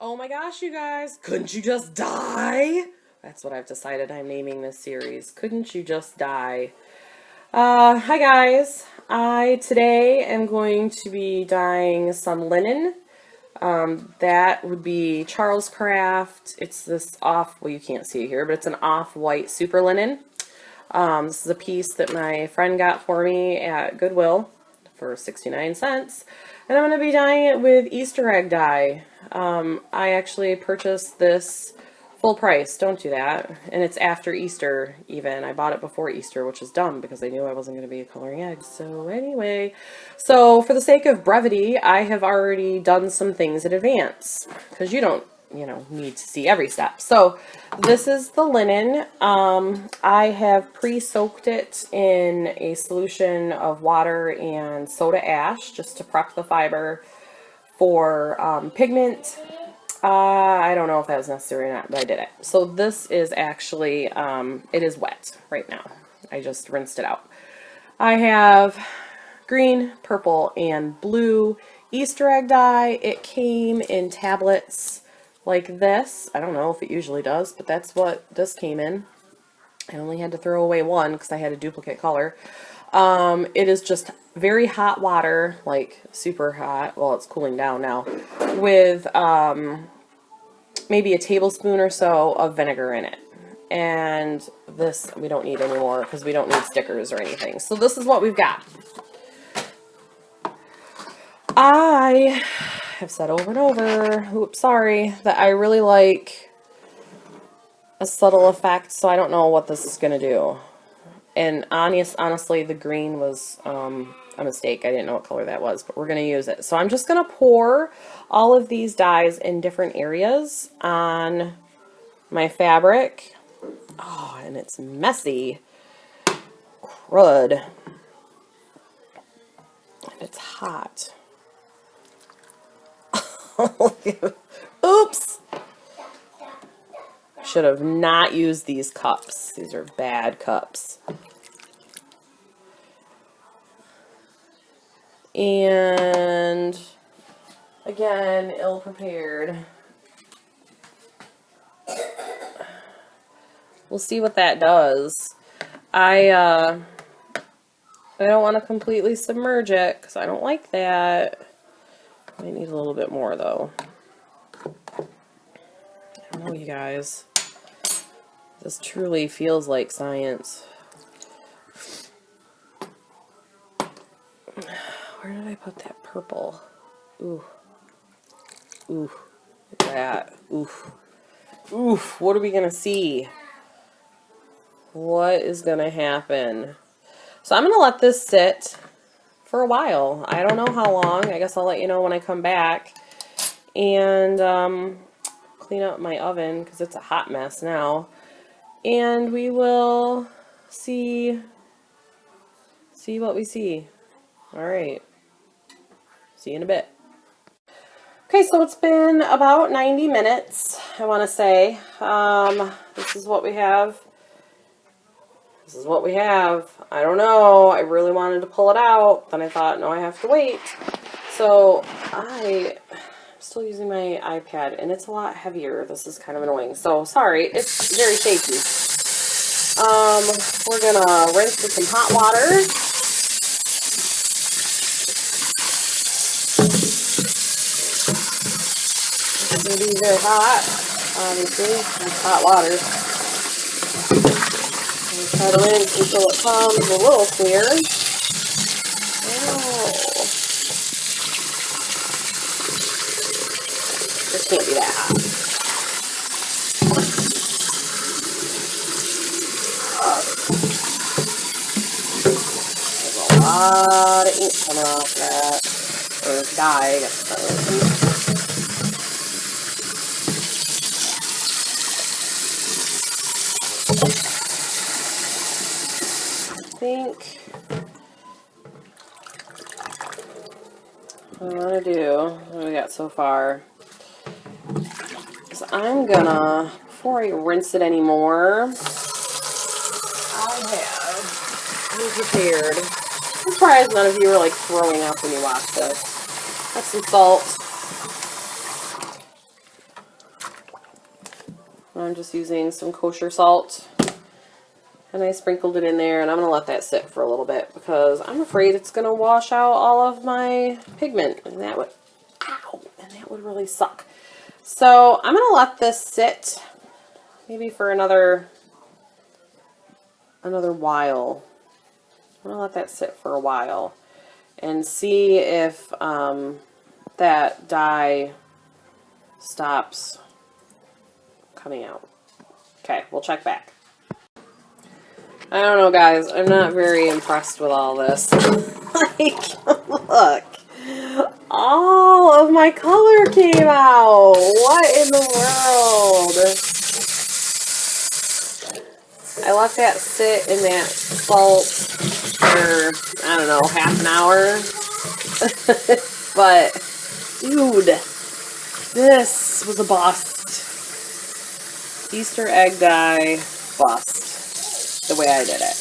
Oh my gosh, you guys, couldn't you just die? That's what I've decided I'm naming this series. Couldn't you just die? Hi guys. I today am going to be dyeing some linen. That would be Charles Craft. It's this well, you can't see it here, but it's an off-white super linen. This is a piece that my friend got for me at Goodwill for 69 cents. And I'm going to be dyeing it with Easter egg dye. I actually purchased this full price. Don't do that. And it's after Easter even. I bought it before Easter, which is dumb because I knew I wasn't going to be coloring eggs. So anyway, so for the sake of brevity, I have already done some things in advance because you don't need to see every step. So this is the linen. I have pre-soaked it in a solution of water and soda ash just to prep the fiber for pigment. I don't know if that was necessary or not, but I did it. So this is actually, it is wet right now. I just rinsed it out. I have green, purple, and blue Easter egg dye. It came in tablets like this. I don't know if it usually does, but that's what this came in. I only had to throw away one because I had a duplicate color. It is just very hot water, like super hot. Well, it's cooling down now, with maybe a tablespoon or so of vinegar in it. And this we don't need anymore because we don't need stickers or anything. So this is what we've got. I have said over and over, oops, sorry, that I really like a subtle effect, so I don't know what this is going to do. And honestly, the green was a mistake. I didn't know what color that was, but we're going to use it. So I'm just going to pour all of these dyes in different areas on my fabric. Oh, and it's messy. Crud. And it's hot. Oops! Should have not used these cups. These are bad cups. And again, ill-prepared. We'll see what that does. I don't want to completely submerge it because I don't like that. I need a little bit more though. I don't know, you guys. This truly feels like science. Where did I put that purple? Ooh. Ooh. Look at that. Oof. Oof. What are we going to see? What is going to happen? So I'm going to let this sit for a while. I don't know how long. I guess I'll let you know when I come back. And clean up my oven because it's a hot mess now. And we will see what we see. All right. See you in a bit. Okay, so it's been about 90 minutes, I want to say. This is what we have. This is what we have. I don't know. I really wanted to pull it out. Then I thought, no, I have to wait. So I'm still using my iPad, and it's a lot heavier. This is kind of annoying. So sorry, it's very shaky. We're gonna rinse with some hot water. It's gonna be very hot, obviously. It's hot water. Try to rinse until it comes a little clear. Oh. This can't be that hot. There's a lot of ink coming off that. Or dye, I guess. I think what I'm gonna do, what we got so far, is I'm gonna, before I rinse it anymore, I have prepared. I'm surprised none of you are like throwing up when you watch this. Have some salt. I'm just using some kosher salt. And I sprinkled it in there, and I'm going to let that sit for a little bit because I'm afraid it's going to wash out all of my pigment, and that would, ow, and that would really suck. So I'm going to let this sit maybe for another while. I'm going to let that sit for a while and see if that dye stops coming out. Okay, we'll check back. I don't know, guys. I'm not very impressed with all this. Like, look. All of my color came out. What in the world? I let that sit in that salt for, I don't know, half an hour. But, dude, this was a bust. Easter egg dye bust. The way I did it.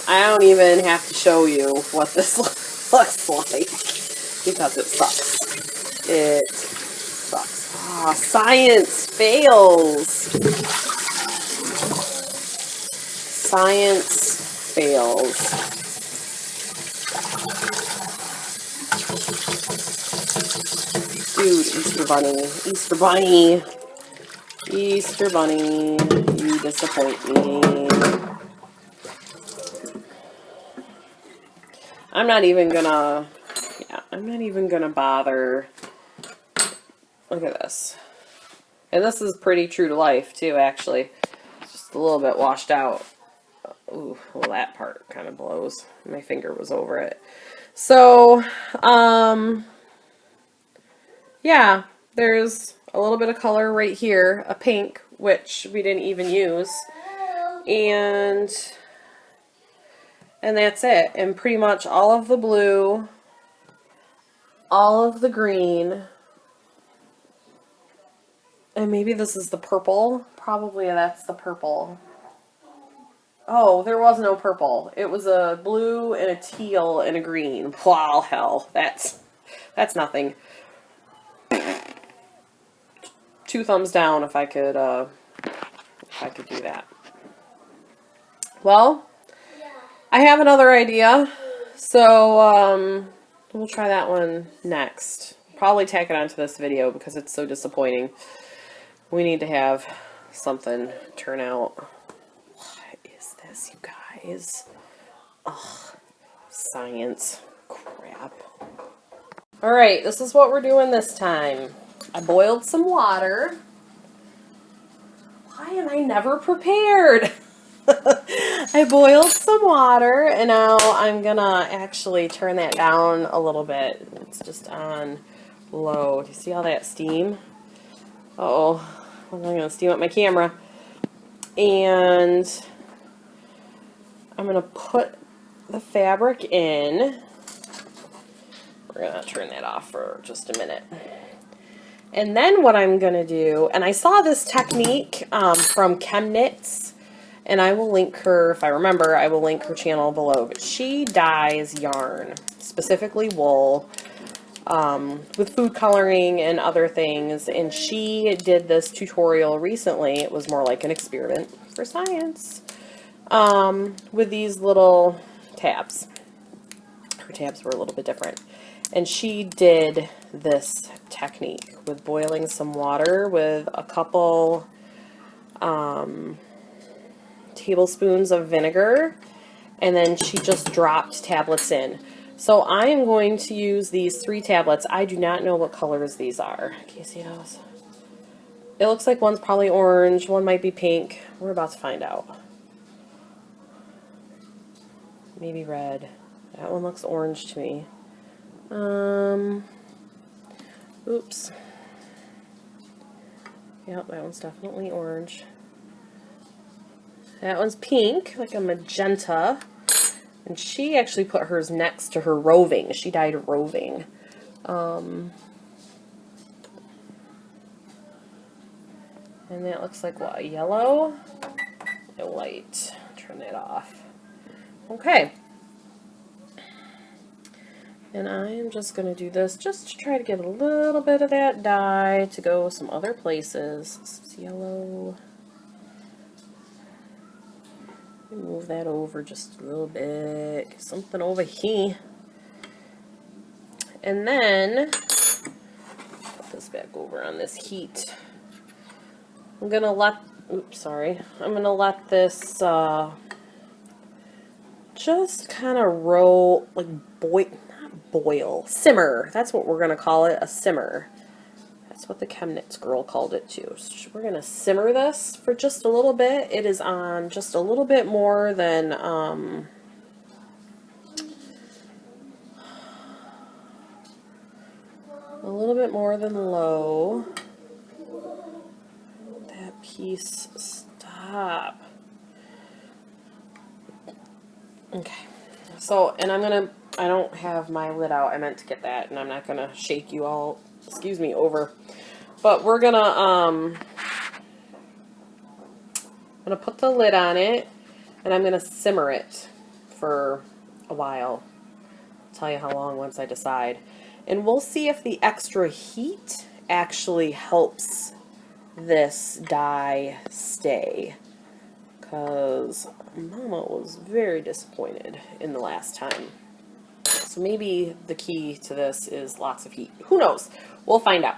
I don't even have to show you what this looks like because it sucks. It sucks. Ah, science fails. Science fails. Dude, Easter Bunny. Easter Bunny. Easter Bunny. You disappoint me. I'm not even gonna bother. Look at this. And this is pretty true to life too, actually. It's just a little bit washed out. Ooh, well, that part kind of blows. My finger was over it. So, yeah, there's a little bit of color right here, a pink, which we didn't even use. And that's it. And pretty much all of the blue, all of the green, and maybe this is the purple. Probably that's the purple. Oh, there was no purple. It was a blue and a teal and a green. Wow, hell. That's nothing. 2 thumbs down if I could do that. Well, I have another idea, so we'll try that one next. Probably tack it onto this video because it's so disappointing. We need to have something turn out. What is this, you guys? Ugh, science crap. Alright, this is what we're doing this time. I boiled some water. Why am I never prepared? I boiled some water, and now I'm gonna actually turn that down a little bit. It's just on low. Do you see all that steam? Uh-oh, I'm gonna steam up my camera. And I'm gonna put the fabric in. We're gonna turn that off for just a minute. And then what I'm gonna do, and I saw this technique from Chemknits. And I will link her, if I remember, I will link her channel below. But she dyes yarn, specifically wool, with food coloring and other things. And she did this tutorial recently. It was more like an experiment for science with these little tabs. Her tabs were a little bit different. And she did this technique with boiling some water with a couple tablespoons of vinegar, and then she just dropped tablets in. So I am going to use these 3 tablets. I do not know what colors these are. Can you see those? It looks like one's probably orange, one might be pink. We're about to find out. Maybe red. That one looks orange to me. Oops. Yep, that one's definitely orange. That one's pink, like a magenta. And she actually put hers next to her roving. She dyed roving. And that looks like what? A yellow? A white. Turn that off. Okay. And I am just going to do this just to try to get a little bit of that dye to go some other places. This is yellow. Move that over just a little bit. Get something over here. And then, put this back over on this heat. I'm going to let, oops, sorry. I'm going to let this just kind of roll, like boil, simmer. That's what we're going to call it, a simmer. That's what the Chemnitz girl called it too. So we're going to simmer this for just a little bit. It is on just a little bit more than, a little bit more than low. That piece, stop. Okay. So, and I don't have my lid out. I meant to get that, and I'm not going to shake you all, excuse me, over. But we're going to, I'm going to put the lid on it, and I'm going to simmer it for a while. I'll tell you how long once I decide. And we'll see if the extra heat actually helps this dye stay. Because Mama was very disappointed in the last time. So maybe the key to this is lots of heat. Who knows? We'll find out.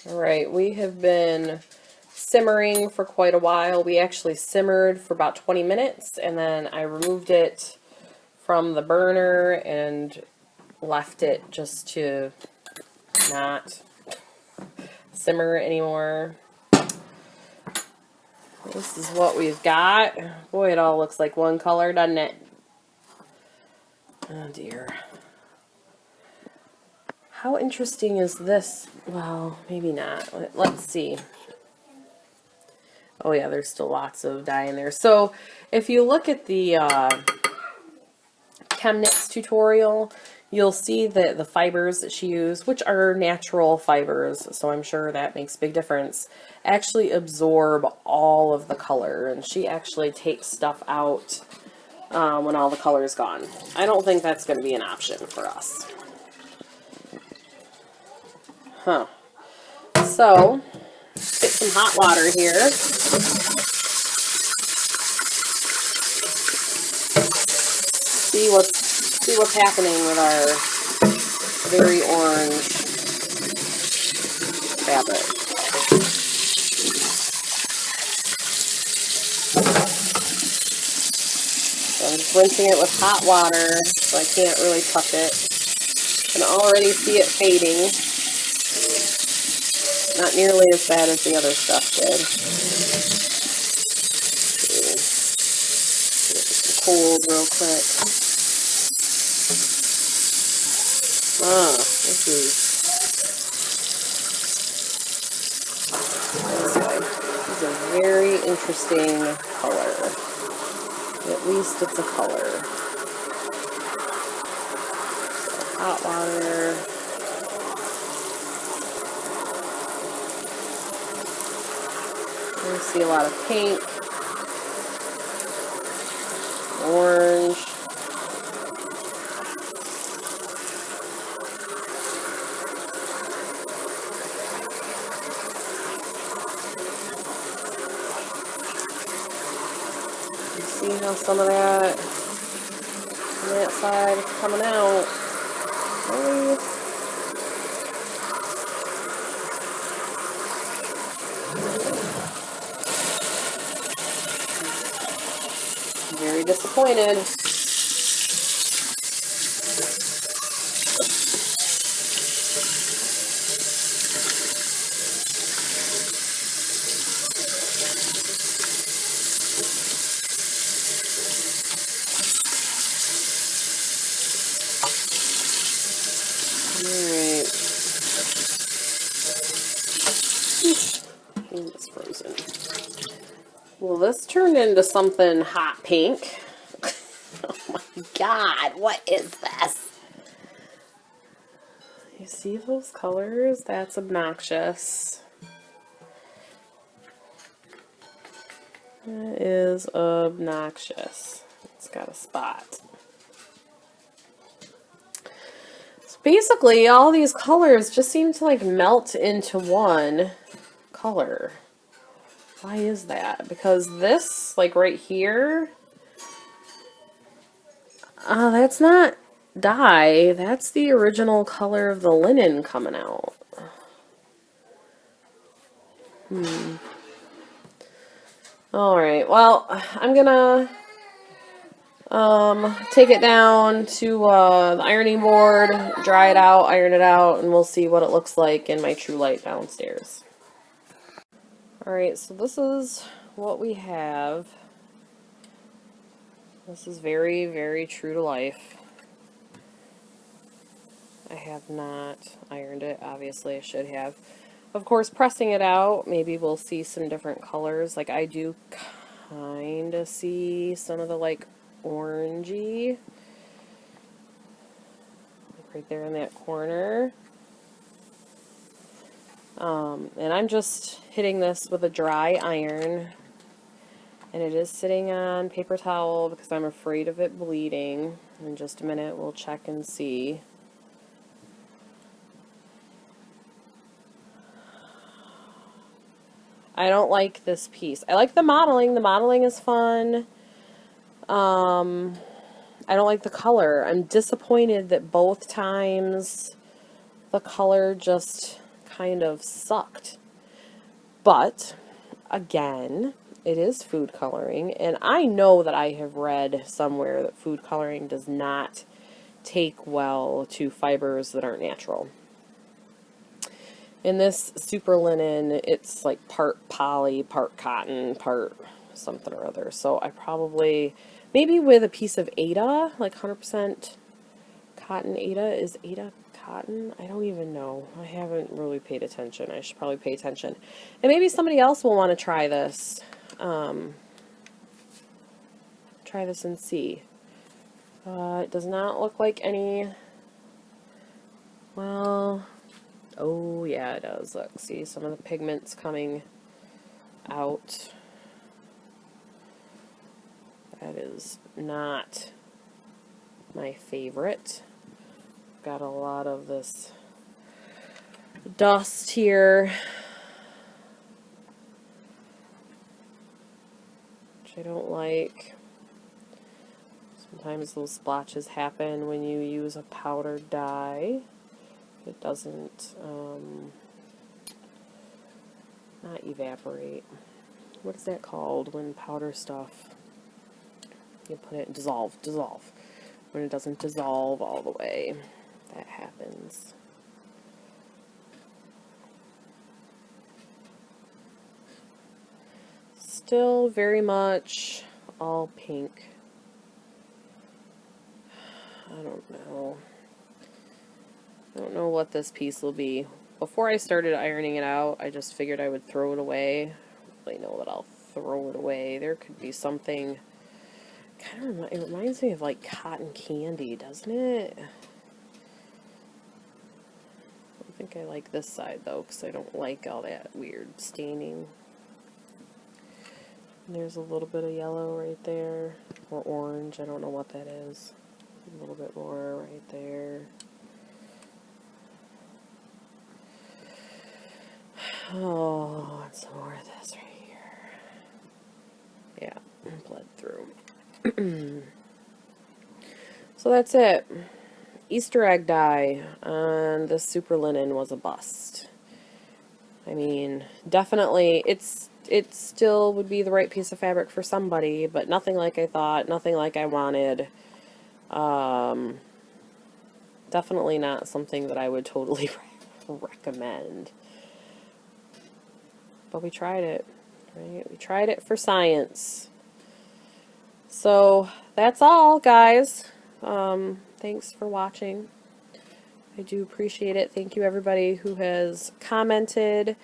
Alright, we have been simmering for quite a while. We actually simmered for about 20 minutes, and then I removed it from the burner and left it just to not simmer anymore. This is what we've got. Boy, it all looks like one color, doesn't it? Oh dear. How interesting is this? Well, maybe not. Let's see. Oh yeah, there's still lots of dye in there. So if you look at the Chemnitz tutorial, you'll see that the fibers that she used, which are natural fibers, so I'm sure that makes a big difference, actually absorb all of the color, and she actually takes stuff out when all the color is gone. I don't think that's going to be an option for us. Huh. So, get some hot water here. See what's happening with our very orange fabric. So I'm just rinsing it with hot water, so I can't really touch it. I can already see it fading. Not nearly as bad as the other stuff did. Cold real quick. This is a very interesting color. At least it's a color. So hot water. I see a lot of pink, orange. You see how some of that on that side is coming out. Oh. Very disappointed. Alright. It's frozen. Well, this turned into something hot pink. Oh my god, what is this? You see those colors? That's obnoxious. That is obnoxious. It's got a spot. basically all these colors just seem to like melt into one color. Why is that? Because this, like right here, that's not dye. That's the original color of the linen coming out. Alright, well, I'm gonna take it down to the ironing board, dry it out, iron it out, and we'll see what it looks like in my True Light downstairs. Alright, so this is what we have. This is very, very true to life. I have not ironed it. Obviously, I should have. Of course, pressing it out, maybe we'll see some different colors. Like, I do kind of see some of the, like, orangey. Like right there in that corner. And I'm just hitting this with a dry iron. And it is sitting on paper towel because I'm afraid of it bleeding. In just a minute, we'll check and see. I don't like this piece. I like the modeling. The modeling is fun. I don't like the color. I'm disappointed that both times the color just kind of sucked. But, again, it is food coloring, and I know that I have read somewhere that food coloring does not take well to fibers that aren't natural. In this super linen, it's like part poly, part cotton, part something or other. So I probably, maybe with a piece of Aida, like 100% cotton Aida. Is Aida cotton? I don't even know. I haven't really paid attention. I should probably pay attention. And maybe somebody else will want to try this. Try this and see. It does not look like any, well, oh yeah it does. Look, see some of the pigments coming out. That is not my favorite. Got a lot of this dust here, which I don't like. Sometimes those splotches happen when you use a powder dye. It doesn't, not evaporate. What is that called when powder stuff, you put it, dissolve. When it doesn't dissolve all the way, that happens. Still very much all pink. I don't know. I don't know what this piece will be. Before I started ironing it out, I just figured I would throw it away. I don't really know that I'll throw it away. There could be something, kind of, it reminds me of like cotton candy, doesn't it? I don't think I like this side though, because I don't like all that weird staining. And there's a little bit of yellow right there, or orange, I don't know what that is. A little bit more right there. Oh, and some more of this right here. Yeah, bled through. So that's it. Easter egg dye on this super linen was a bust. I mean, definitely, it still would be the right piece of fabric for somebody, but nothing like I thought, nothing like I wanted. Definitely not something that I would totally recommend. But we tried it, right? We tried it for science. So that's all, guys. Thanks for watching. I do appreciate it. Thank you, everybody who has commented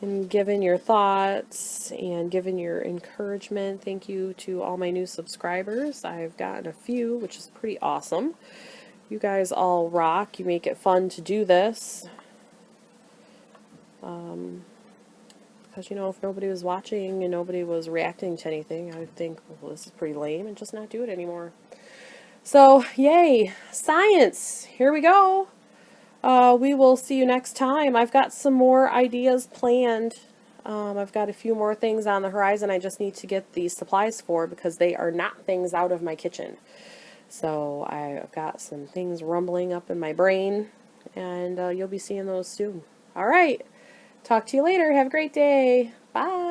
and given your thoughts and given your encouragement. Thank you to all my new subscribers. I've gotten a few, which is pretty awesome. You guys all rock. You make it fun to do this. Because, you know, if nobody was watching and nobody was reacting to anything, I would think, well, this is pretty lame, and just not do it anymore. So, yay, science. Here we go. We will see you next time. I've got some more ideas planned. I've got a few more things on the horizon I just need to get the supplies for because they are not things out of my kitchen. So I've got some things rumbling up in my brain, and you'll be seeing those soon. All right. Talk to you later. Have a great day. Bye.